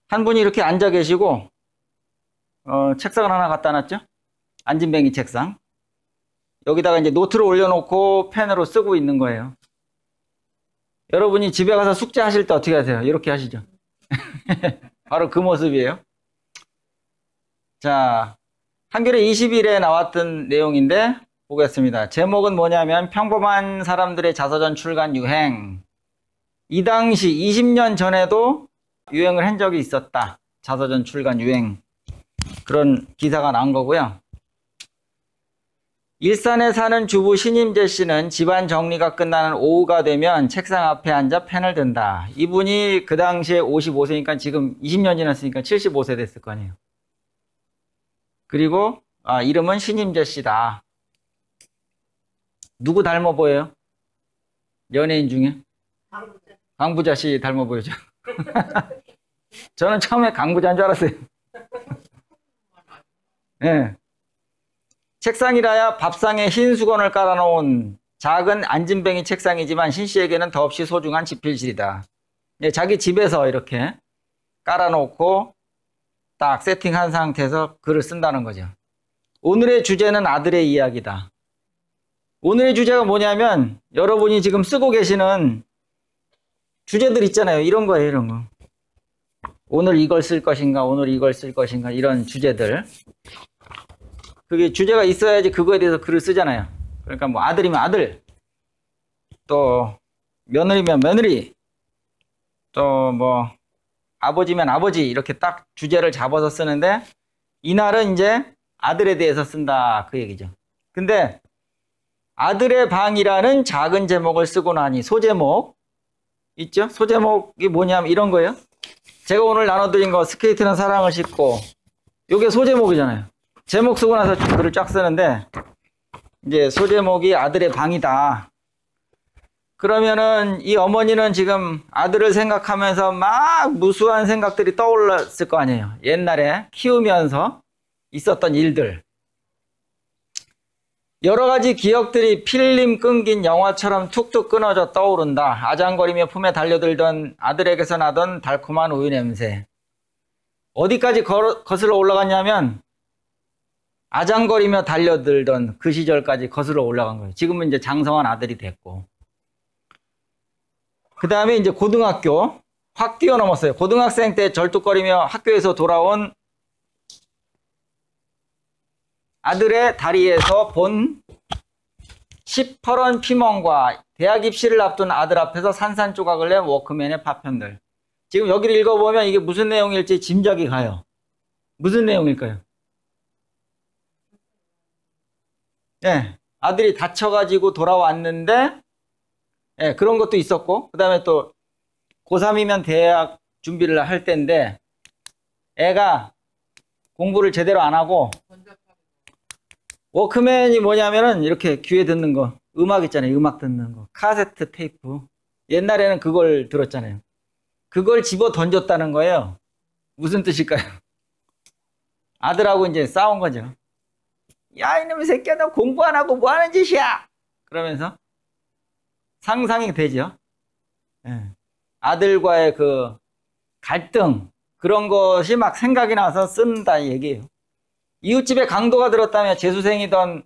한 분이 이렇게 앉아 계시고 책상을 하나 갖다 놨죠. 안진뱅이 책상. 여기다가 이제 노트를 올려놓고 펜으로 쓰고 있는 거예요. 여러분이 집에 가서 숙제하실 때 어떻게 하세요? 이렇게 하시죠. 바로 그 모습이에요. 자, 한겨레 20일에 나왔던 내용인데 보겠습니다. 제목은 뭐냐면 평범한 사람들의 자서전 출간 유행. 이 당시 20년 전에도 유행을 한 적이 있었다. 자서전 출간 유행. 그런 기사가 나온 거고요. 일산에 사는 주부 신임재 씨는 집안 정리가 끝나는 오후가 되면 책상 앞에 앉아 펜을 든다. 이분이 그 당시에 55세니까 지금 20년 지났으니까 75세 됐을 거 아니에요. 그리고 이름은 신임재 씨다. 누구 닮아 보여요? 연예인 중에? 강부자 씨 닮아 보이죠? 저는 처음에 강부자인 줄 알았어요. 네. 책상이라야 밥상에 흰 수건을 깔아놓은 작은 안진뱅이 책상이지만 신씨에게는 더없이 소중한 지필실이다. 네, 자기 집에서 이렇게 깔아놓고 딱 세팅한 상태에서 글을 쓴다는 거죠. 오늘의 주제는 아들의 이야기다. 오늘의 주제가 뭐냐면 여러분이 지금 쓰고 계시는 주제들 있잖아요. 이런 거예요. 이런 거. 오늘 이걸 쓸 것인가, 오늘 이걸 쓸 것인가, 이런 주제들. 그게 주제가 있어야지 그거에 대해서 글을 쓰잖아요. 그러니까 뭐 아들이면 아들, 또 며느리면 며느리, 또 뭐 아버지면 아버지, 이렇게 딱 주제를 잡아서 쓰는데 이날은 이제 아들에 대해서 쓴다, 그 얘기죠. 근데 아들의 방이라는 작은 제목을 쓰고 나니 소제목 있죠? 소제목이 뭐냐면 이런 거예요. 제가 오늘 나눠드린 거 스케이트는 사랑을 싣고, 이게 소제목이잖아요. 제목 쓰고 나서 글을 쫙 쓰는데 이제 소제목이 아들의 방이다. 그러면은 이 어머니는 지금 아들을 생각하면서 막 무수한 생각들이 떠올랐을 거 아니에요. 옛날에 키우면서 있었던 일들. 여러 가지 기억들이 필름 끊긴 영화처럼 툭툭 끊어져 떠오른다. 아장거리며 품에 달려들던 아들에게서 나던 달콤한 우유 냄새. 어디까지 거슬러 올라갔냐면 아장거리며 달려들던 그 시절까지 거슬러 올라간 거예요. 지금은 이제 장성한 아들이 됐고. 그 다음에 이제 고등학교 확 뛰어넘었어요. 고등학생 때 절뚝거리며 학교에서 돌아온 아들의 다리에서 본 시퍼런 피멍과 대학 입시를 앞둔 아들 앞에서 산산조각을 낸 워크맨의 파편들. 지금 여기를 읽어보면 이게 무슨 내용일지 짐작이 가요. 무슨 내용일까요? 네, 아들이 다쳐가지고 돌아왔는데, 네, 그런 것도 있었고, 그 다음에 또 고3이면 대학 준비를 할 때인데 애가 공부를 제대로 안 하고, 워크맨이 뭐냐면은 이렇게 귀에 듣는 거, 음악 있잖아요. 음악 듣는 거, 카세트 테이프. 옛날에는 그걸 들었잖아요. 그걸 집어 던졌다는 거예요. 무슨 뜻일까요? 아들하고 이제 싸운 거죠. 야, 이놈의 새끼야, 너 공부 안 하고 뭐 하는 짓이야? 그러면서 상상이 되죠. 네. 아들과의 그 갈등, 그런 것이 막 생각이 나서 쓴다 얘기예요. 이웃집에 강도가 들었다며 재수생이던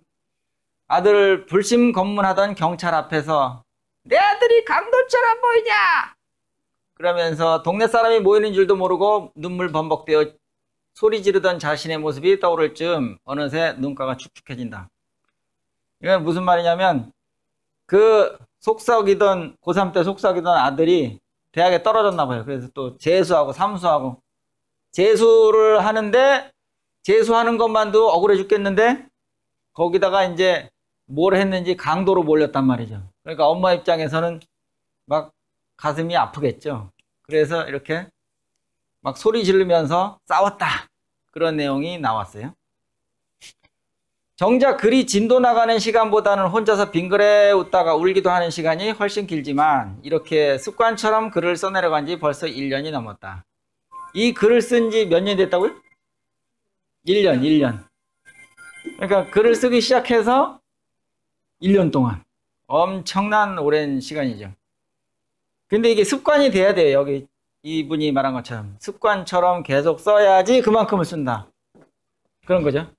아들을 불심 검문하던 경찰 앞에서 내 아들이 강도처럼 보이냐? 그러면서 동네 사람이 모이는 줄도 모르고 눈물 범벅되어 소리 지르던 자신의 모습이 떠오를 즈음 어느새 눈가가 축축해진다. 이건 무슨 말이냐면 그 속썩이던 고3 때 속썩이던 아들이 대학에 떨어졌나 봐요. 그래서 또 재수하고 삼수하고 재수를 하는데 재수하는 것만도 억울해 죽겠는데 거기다가 이제 뭘 했는지 강도로 몰렸단 말이죠. 그러니까 엄마 입장에서는 막 가슴이 아프겠죠. 그래서 이렇게 막 소리 지르면서 싸웠다. 그런 내용이 나왔어요. 정작 글이 진도 나가는 시간보다는 혼자서 빙그레 웃다가 울기도 하는 시간이 훨씬 길지만 이렇게 습관처럼 글을 써내려간 지 벌써 1년이 넘었다. 이 글을 쓴 지 몇 년 됐다고요? 1년. 그러니까 글을 쓰기 시작해서 1년 동안. 엄청난 오랜 시간이죠. 근데 이게 습관이 돼야 돼요. 여기 이분이 말한 것처럼 습관처럼 계속 써야지 그만큼을 쓴다. 그런 거죠.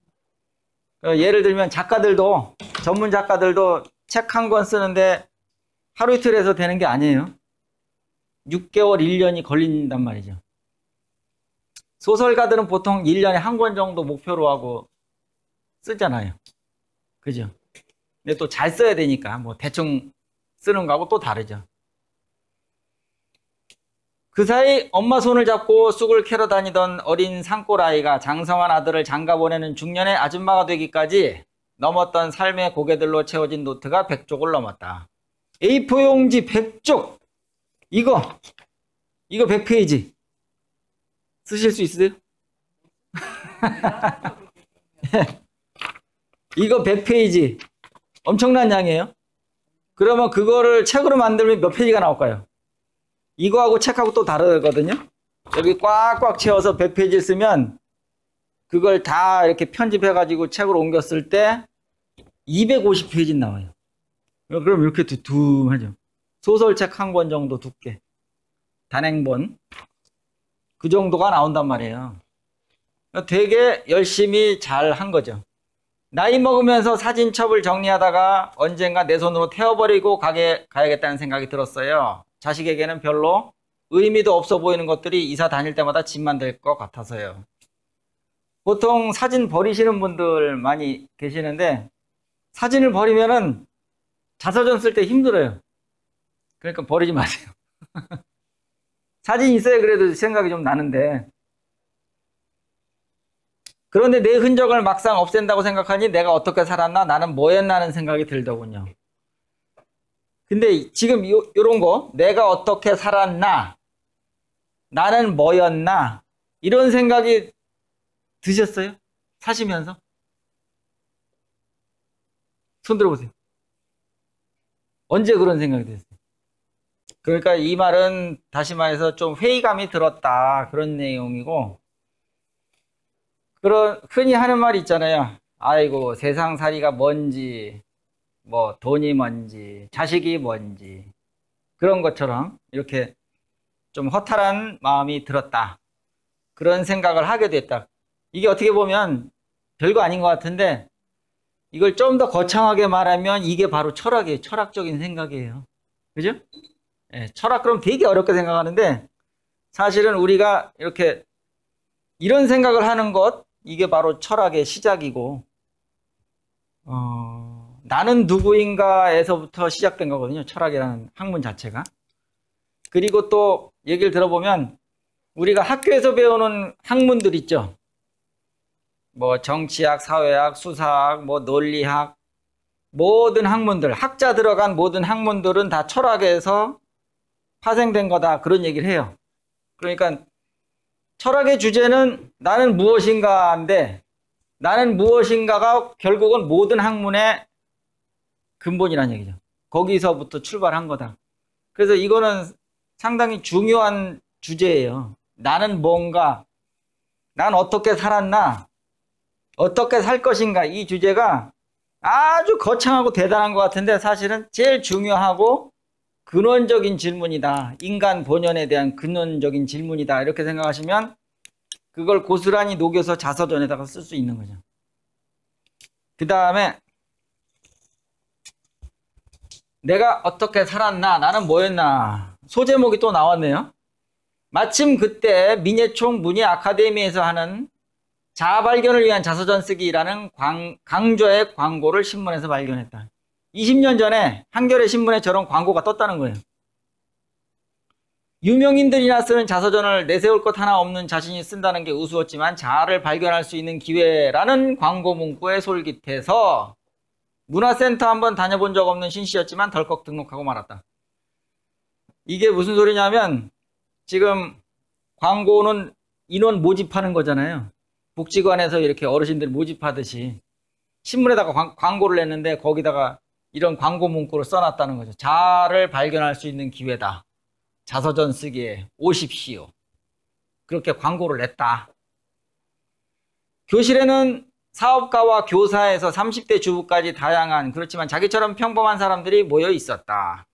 예를 들면 작가들도, 전문 작가들도 책 한 권 쓰는데 하루 이틀 해서 되는 게 아니에요. 6개월, 1년이 걸린단 말이죠. 소설가들은 보통 1년에 한 권 정도 목표로 하고 쓰잖아요. 그죠? 근데 또 잘 써야 되니까 뭐 대충 쓰는 거하고 또 다르죠. 그 사이 엄마 손을 잡고 쑥을 캐러 다니던 어린 산골아이가 장성한 아들을 장가 보내는 중년의 아줌마가 되기까지 넘었던 삶의 고개들로 채워진 노트가 100쪽을 넘었다. A4 용지 100쪽! 이거 100페이지. 쓰실 수 있으세요? 이거 100페이지. 엄청난 양이에요. 그러면 그거를 책으로 만들면 몇 페이지가 나올까요? 이거하고 책하고 또 다르거든요. 여기 꽉꽉 채워서 100페이지를 쓰면 그걸 다 이렇게 편집해가지고 책으로 옮겼을 때 250페이지 나와요. 그럼 이렇게 두툼하죠. 소설책 한 권 정도 두께. 단행본. 그 정도가 나온단 말이에요. 되게 열심히 잘 한 거죠. 나이 먹으면서 사진첩을 정리하다가 언젠가 내 손으로 태워버리고 가야겠다는 생각이 들었어요. 자식에게는 별로 의미도 없어 보이는 것들이 이사 다닐 때마다 짐만 될 것 같아서요. 보통 사진 버리시는 분들 많이 계시는데 사진을 버리면은 자서전 쓸 때 힘들어요. 그러니까 버리지 마세요. 사진 있어야 그래도 생각이 좀 나는데, 그런데 내 흔적을 막상 없앤다고 생각하니 내가 어떻게 살았나, 나는 뭐였나 하는 생각이 들더군요. 근데 지금 요런 거, 내가 어떻게 살았나, 나는 뭐였나, 이런 생각이 드셨어요? 사시면서? 손 들어보세요. 언제 그런 생각이 드셨어요? 그러니까 이 말은 다시 말해서 좀 회의감이 들었다, 그런 내용이고, 흔히 하는 말이 있잖아요. 아이고, 세상살이가 뭔지, 뭐 돈이 뭔지, 자식이 뭔지, 그런 것처럼 이렇게 좀 허탈한 마음이 들었다, 그런 생각을 하게 됐다. 이게 어떻게 보면 별거 아닌 것 같은데, 이걸 좀 더 거창하게 말하면 이게 바로 철학이에요. 철학적인 생각이에요. 그죠? 예, 철학 그럼 되게 어렵게 생각하는데, 사실은 우리가 이렇게 이런 생각을 하는 것, 이게 바로 철학의 시작이고, 나는 누구인가에서부터 시작된 거거든요. 철학이라는 학문 자체가. 그리고 또 얘기를 들어보면 우리가 학교에서 배우는 학문들 있죠. 뭐 정치학, 사회학, 수사학, 뭐 논리학, 모든 학문들, 학자 들어간 모든 학문들은 다 철학에서 파생된 거다, 그런 얘기를 해요. 그러니까 철학의 주제는 나는 무엇인가인데, 나는 무엇인가가 결국은 모든 학문의 근본이라는 얘기죠. 거기서부터 출발한 거다. 그래서 이거는 상당히 중요한 주제예요. 나는 뭔가, 난 어떻게 살았나, 어떻게 살 것인가, 이 주제가 아주 거창하고 대단한 것 같은데 사실은 제일 중요하고 근원적인 질문이다. 인간 본연에 대한 근원적인 질문이다. 이렇게 생각하시면 그걸 고스란히 녹여서 자서전에다가 쓸 수 있는 거죠. 그 다음에 내가 어떻게 살았나, 나는 뭐였나. 소제목이 또 나왔네요. 마침 그때 민예총 문예 아카데미에서 하는 자아발견을 위한 자서전 쓰기라는 강좌의 광고를 신문에서 발견했다. 20년 전에 한겨레 신문에 저런 광고가 떴다는 거예요. 유명인들이나 쓰는 자서전을 내세울 것 하나 없는 자신이 쓴다는 게 우스웠지만 자아를 발견할 수 있는 기회라는 광고 문구에 솔깃해서 문화센터 한번 다녀본 적 없는 신씨였지만 덜컥 등록하고 말았다. 이게 무슨 소리냐면 지금 광고는 인원 모집하는 거잖아요. 복지관에서 이렇게 어르신들 모집하듯이 신문에다가 광고를 냈는데 거기다가 이런 광고 문구를 써놨다는 거죠. 자아를 발견할 수 있는 기회다. 자서전 쓰기에 오십시오. 그렇게 광고를 냈다. 교실에는 사업가와 교사에서 30대 주부까지 다양한, 그렇지만 자기처럼 평범한 사람들이 모여 있었다.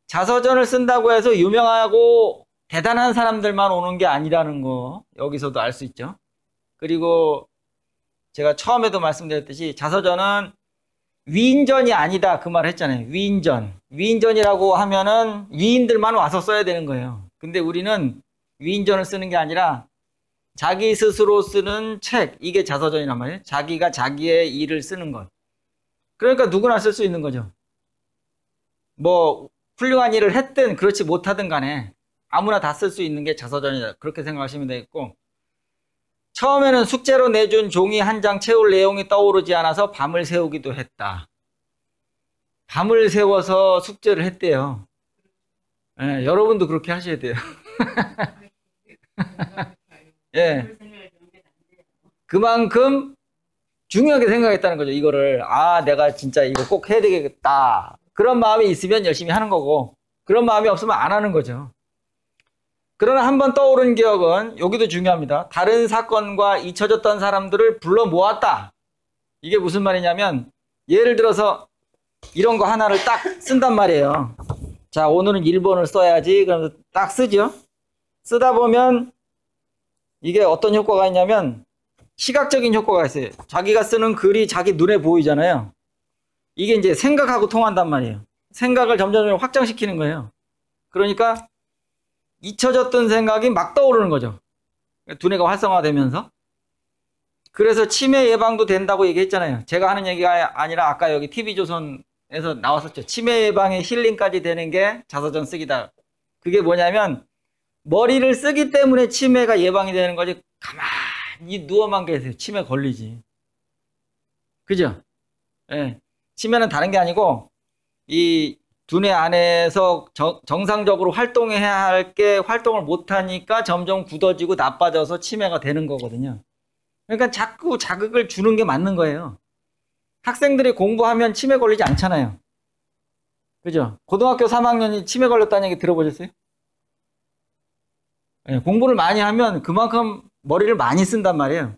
자서전을 쓴다고 해서 유명하고 대단한 사람들만 오는 게 아니라는 거 여기서도 알 수 있죠. 그리고 제가 처음에도 말씀드렸듯이 자서전은 위인전이 아니다 그 말을 했잖아요. 위인전. 위인전이라고 하면은 위인들만 와서 써야 되는 거예요. 근데 우리는 위인전을 쓰는 게 아니라 자기 스스로 쓰는 책, 이게 자서전이란 말이에요. 자기가 자기의 일을 쓰는 것. 그러니까 누구나 쓸 수 있는 거죠. 뭐 훌륭한 일을 했든 그렇지 못하든 간에 아무나 다 쓸 수 있는 게 자서전이다. 그렇게 생각하시면 되겠고, 처음에는 숙제로 내준 종이 한 장 채울 내용이 떠오르지 않아서 밤을 새우기도 했다. 밤을 새워서 숙제를 했대요. 예, 여러분도 그렇게 하셔야 돼요. 예, 그만큼 중요하게 생각했다는 거죠. 이거를 내가 진짜 이거 꼭 해야 되겠다. 그런 마음이 있으면 열심히 하는 거고, 그런 마음이 없으면 안 하는 거죠. 그러나 한번 떠오른 기억은, 여기도 중요합니다. 다른 사건과 잊혀졌던 사람들을 불러 모았다. 이게 무슨 말이냐면, 예를 들어서 이런 거 하나를 딱 쓴단 말이에요. 자, 오늘은 1번을 써야지. 그러면서 딱 쓰죠. 쓰다 보면 이게 어떤 효과가 있냐면 시각적인 효과가 있어요. 자기가 쓰는 글이 자기 눈에 보이잖아요. 이게 이제 생각하고 통한단 말이에요. 생각을 점점 확장시키는 거예요. 그러니까 잊혀졌던 생각이 막 떠오르는 거죠. 두뇌가 활성화되면서. 그래서 치매 예방도 된다고 얘기했잖아요. 제가 하는 얘기가 아니라 아까 여기 TV조선에서 나왔었죠. 치매 예방에 힐링까지 되는 게 자서전 쓰기다. 그게 뭐냐면 머리를 쓰기 때문에 치매가 예방이 되는 거지, 가만히 누워만 계세요. 치매 걸리지. 그죠? 예. 치매는 다른 게 아니고 이 두뇌 안에서 정상적으로 활동해야 할 게 활동을 못하니까 점점 굳어지고 나빠져서 치매가 되는 거거든요. 그러니까 자꾸 자극을 주는 게 맞는 거예요. 학생들이 공부하면 치매 걸리지 않잖아요. 그죠? 고등학교 3학년이 치매 걸렸다는 얘기 들어보셨어요? 네, 공부를 많이 하면 그만큼 머리를 많이 쓴단 말이에요.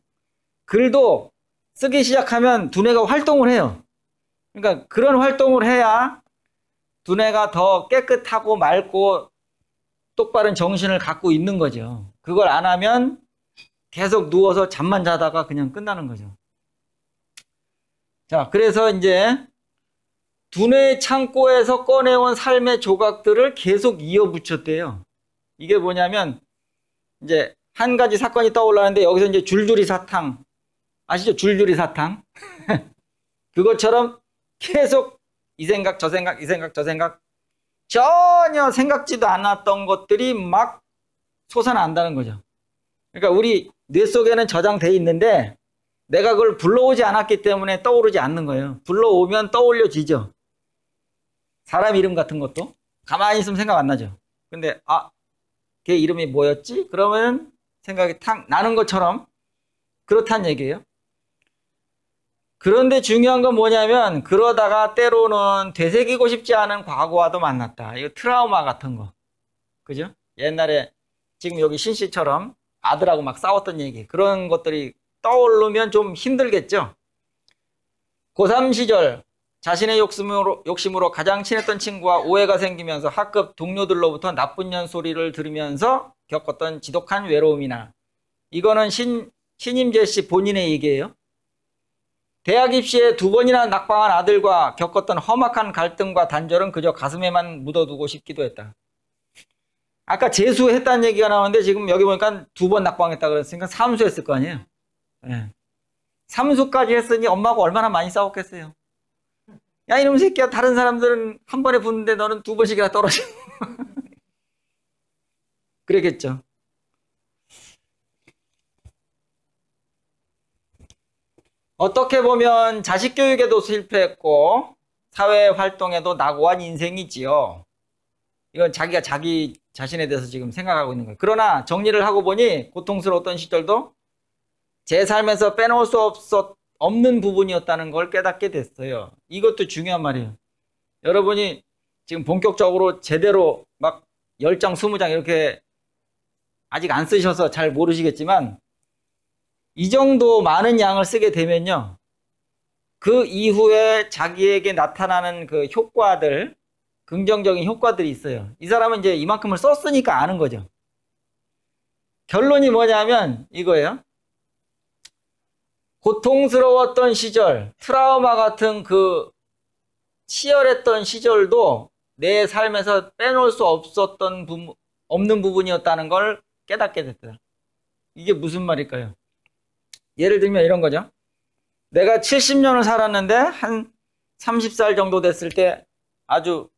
글도 쓰기 시작하면 두뇌가 활동을 해요. 그러니까 그런 활동을 해야 두뇌가 더 깨끗하고 맑고 똑바른 정신을 갖고 있는 거죠. 그걸 안 하면 계속 누워서 잠만 자다가 그냥 끝나는 거죠. 자, 그래서 이제 두뇌 창고에서 꺼내온 삶의 조각들을 계속 이어붙였대요. 이게 뭐냐면 이제 한 가지 사건이 떠올랐는데 여기서 이제 줄줄이 사탕 아시죠? 줄줄이 사탕. 그것처럼 계속 이 생각 저 생각 이 생각 저 생각 전혀 생각지도 않았던 것들이 막 솟아난다는 거죠. 그러니까 우리 뇌 속에는 저장돼 있는데 내가 그걸 불러오지 않았기 때문에 떠오르지 않는 거예요. 불러오면 떠올려지죠. 사람 이름 같은 것도 가만히 있으면 생각 안 나죠. 근데 걔 이름이 뭐였지? 그러면 생각이 탁 나는 것처럼 그렇다는 얘기예요. 그런데 중요한 건 뭐냐면 그러다가 때로는 되새기고 싶지 않은 과거와도 만났다. 이거 트라우마 같은 거. 그죠? 옛날에 지금 여기 신 씨처럼 아들하고 막 싸웠던 얘기, 그런 것들이 떠오르면 좀 힘들겠죠? 고3 시절 자신의 욕심으로 가장 친했던 친구와 오해가 생기면서 학급 동료들로부터 나쁜 년 소리를 들으면서 겪었던 지독한 외로움이나, 이거는 신임재 씨 본인의 얘기예요. 대학 입시에 2번이나 낙방한 아들과 겪었던 험악한 갈등과 단절은 그저 가슴에만 묻어두고 싶기도 했다. 아까 재수했다는 얘기가 나오는데 지금 여기 보니까 2번 낙방했다 그랬으니까 삼수했을 거 아니에요. 네. 삼수까지 했으니 엄마가 얼마나 많이 싸웠겠어요. 야, 이놈 새끼야, 다른 사람들은 한 번에 붙는데 너는 2번씩이나 떨어져. 그랬겠죠. 어떻게 보면 자식 교육에도 실패했고 사회 활동에도 낙오한 인생이지요. 이건 자기가 자기 자신에 대해서 지금 생각하고 있는 거예요. 그러나 정리를 하고 보니 고통스러웠던 시절도 제 삶에서 빼놓을 수 없는 부분이었다는 걸 깨닫게 됐어요. 이것도 중요한 말이에요. 여러분이 지금 본격적으로 제대로 막 10장, 20장 이렇게 아직 안 쓰셔서 잘 모르시겠지만 이 정도 많은 양을 쓰게 되면요, 그 이후에 자기에게 나타나는 그 효과들, 긍정적인 효과들이 있어요. 이 사람은 이제 이만큼을 썼으니까 아는 거죠. 결론이 뭐냐면 이거예요. 고통스러웠던 시절, 트라우마 같은 그 치열했던 시절도 내 삶에서 빼놓을 수 없는 부분이었다는 걸 깨닫게 됐다. 이게 무슨 말일까요? 예를 들면 이런 거죠. 내가 70년을 살았는데 한 30살 정도 됐을 때 아주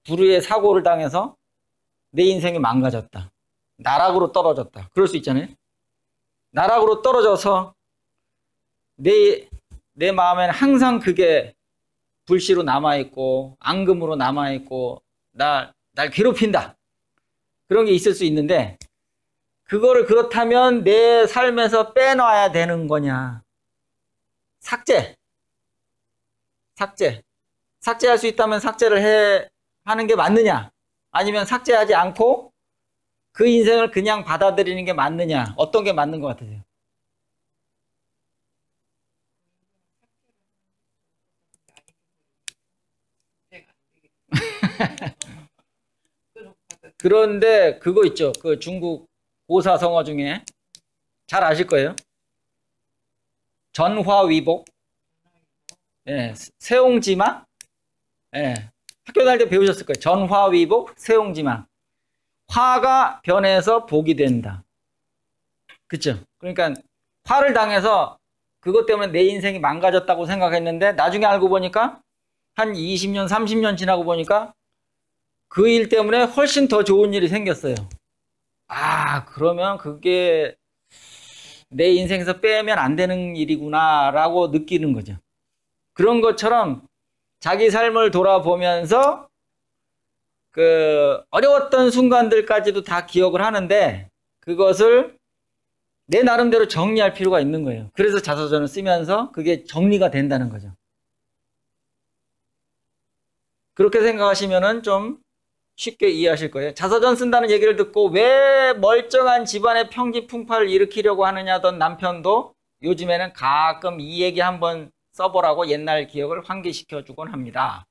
불의의 사고를 당해서 내 인생이 망가졌다. 나락으로 떨어졌다. 그럴 수 있잖아요. 나락으로 떨어져서 내 마음에는 항상 그게 불씨로 남아있고 앙금으로 남아있고 날 괴롭힌다. 그런 게 있을 수 있는데 그거를 그렇다면 내 삶에서 빼놔야 되는 거냐. 삭제할 수 있다면 삭제를 하는 게 맞느냐? 아니면 삭제하지 않고 그 인생을 그냥 받아들이는 게 맞느냐? 어떤 게 맞는 것 같으세요? 그런데 그거 있죠. 그 중국 고사성어 중에 잘 아실 거예요. 전화위복. 예, 세옹지마. 예, 학교 다닐 때 배우셨을 거예요. 전화위복, 세옹지마. 화가 변해서 복이 된다. 그쵸? 그러니까 화를 당해서 그것 때문에 내 인생이 망가졌다고 생각했는데 나중에 알고 보니까 한 20년, 30년 지나고 보니까 그 일 때문에 훨씬 더 좋은 일이 생겼어요. 아, 그러면 그게 내 인생에서 빼면 안 되는 일이구나 라고 느끼는 거죠. 그런 것처럼 자기 삶을 돌아보면서 그 어려웠던 순간들까지도 다 기억을 하는데 그것을 내 나름대로 정리할 필요가 있는 거예요. 그래서 자서전을 쓰면서 그게 정리가 된다는 거죠. 그렇게 생각하시면은 좀 쉽게 이해하실 거예요. 자서전 쓴다는 얘기를 듣고 왜 멀쩡한 집안의 평지풍파를 일으키려고 하느냐던 남편도 요즘에는 가끔 이 얘기 한번 써보라고 옛날 기억을 환기시켜주곤 합니다.